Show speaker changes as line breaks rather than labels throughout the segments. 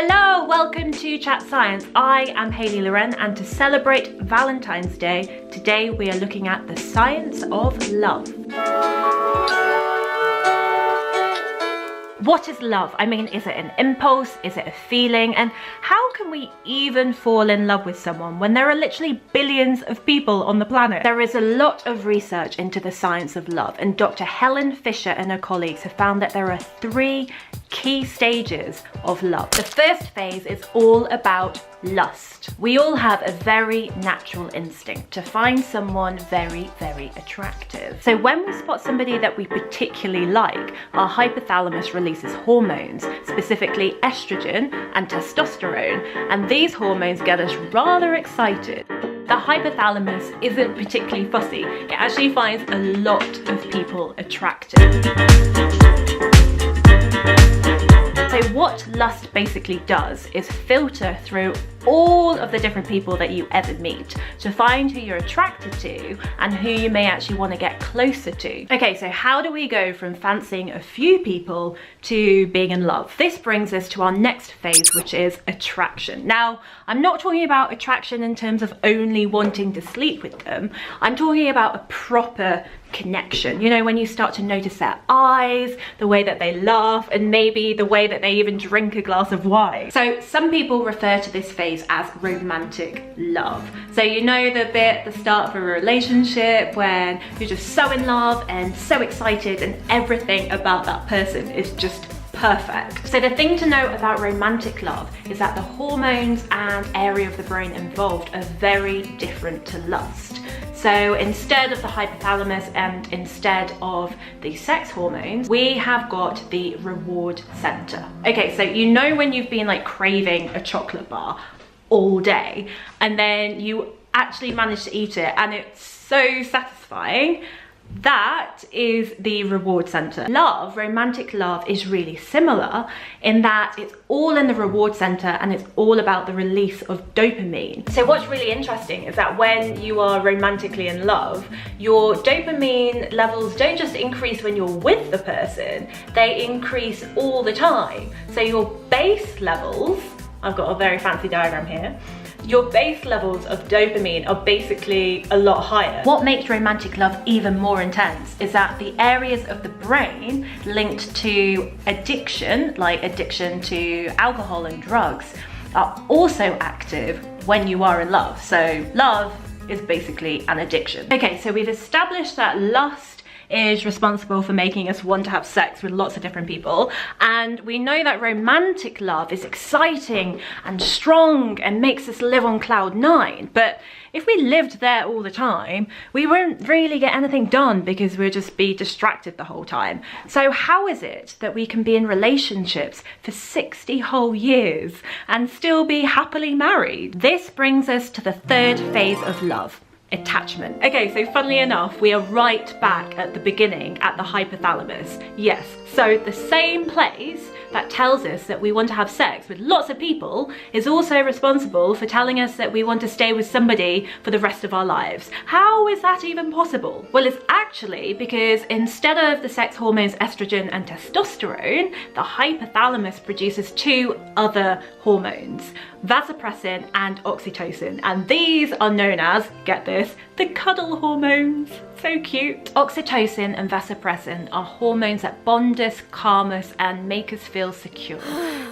Hello, welcome to Chat Science. I am Hayley Loren, and to celebrate Valentine's Day, today we are looking at the science of love. What is love? I mean, is it an impulse? Is it a feeling? And how can we even fall in love with someone when there are literally billions of people on the planet? There is a lot of research into the science of love, and Dr. Helen Fisher and her colleagues have found that there are 3 key stages of love. The first phase is all about lust. We all have a very natural instinct to find someone very, very attractive. So when we spot somebody that we particularly like, our hypothalamus releases hormones, specifically estrogen and testosterone, and these hormones get us rather excited. The hypothalamus isn't particularly fussy. It actually finds a lot of people attractive. So what lust basically does is filter through all of the different people that you ever meet to find who you're attracted to and who you may actually want to get closer to. Okay, so how do we go from fancying a few people to being in love? This brings us to our next phase, which is attraction. Now, I'm not talking about attraction in terms of only wanting to sleep with them. I'm talking about a proper connection. You know, when you start to notice their eyes, the way that they laugh, and maybe the way that they even drink a glass of wine. So some people refer to this phase as romantic love. So you know the bit at the start of a relationship when you're just so in love and so excited and everything about that person is just perfect. So the thing to know about romantic love is that the hormones and area of the brain involved are very different to lust. So instead of the hypothalamus and instead of the sex hormones, we have got the reward center. Okay, so you know when you've been like craving a chocolate bar all day and then you actually manage to eat it and it's so satisfying? That is the reward center. Love, romantic love, is really similar in that it's all in the reward center and it's all about the release of dopamine. So what's really interesting is that when you are romantically in love, your dopamine levels don't just increase when you're with the person, they increase all the time. So your base levels, I've got a very fancy diagram here, your base levels of dopamine are basically a lot higher. What makes romantic love even more intense is that the areas of the brain linked to addiction, like addiction to alcohol and drugs, are also active when you are in love. So love is basically an addiction. Okay, so we've established that lust is responsible for making us want to have sex with lots of different people, and we know that romantic love is exciting and strong and makes us live on cloud 9. But if we lived there all the time, we won't really get anything done because we'll just be distracted the whole time. So how is it that we can be in relationships for 60 whole years and still be happily married? This brings us to the 3rd phase of love: attachment. Okay, so funnily enough, we are right back at the beginning at the hypothalamus. Yes, so the same place that tells us that we want to have sex with lots of people is also responsible for telling us that we want to stay with somebody for the rest of our lives. How is that even possible? Well, it's actually because instead of the sex hormones estrogen and testosterone, the hypothalamus produces 2 other hormones, vasopressin and oxytocin, and these are known as, get this, the cuddle hormones. So cute. Oxytocin and vasopressin are hormones that bond us, calm us, and make us feel secure.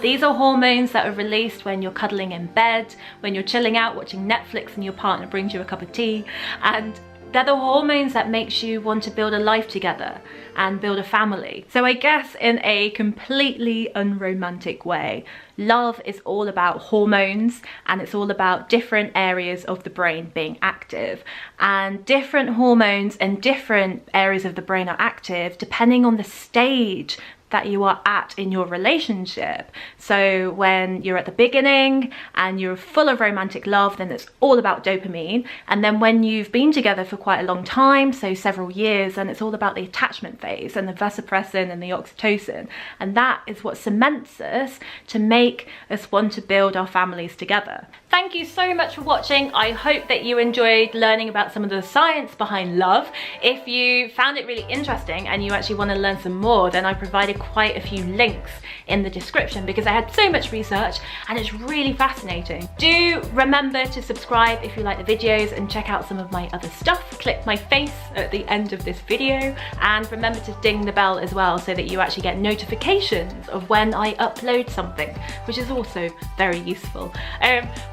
These are hormones that are released when you're cuddling in bed, when you're chilling out watching Netflix and your partner brings you a cup of tea, and they're the hormones that makes you want to build a life together and build a family. So I guess in a completely unromantic way, love is all about hormones, and it's all about different areas of the brain being active. And different hormones and different areas of the brain are active depending on the stage that you are at in your relationship. So when you're at the beginning and you're full of romantic love, then it's all about dopamine. And then when you've been together for quite a long time, so several years, then it's all about the attachment phase and the vasopressin and the oxytocin. And that is what cements us to make us want to build our families together. Thank you so much for watching. I hope that you enjoyed learning about some of the science behind love. If you found it really interesting and you actually want to learn some more, then I provided quite a few links in the description because I had so much research and it's really fascinating. Do remember to subscribe if you like the videos and check out some of my other stuff. Click my face at the end of this video and remember to ding the bell as well so that you actually get notifications of when I upload something, which is also very useful.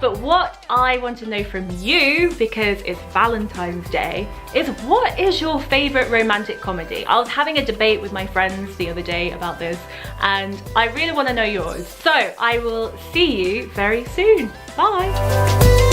But what I want to know from you, because it's Valentine's Day, is what is your favourite romantic comedy? I was having a debate with my friends the other day about this and I really want to know yours. So I will see you very soon. Bye!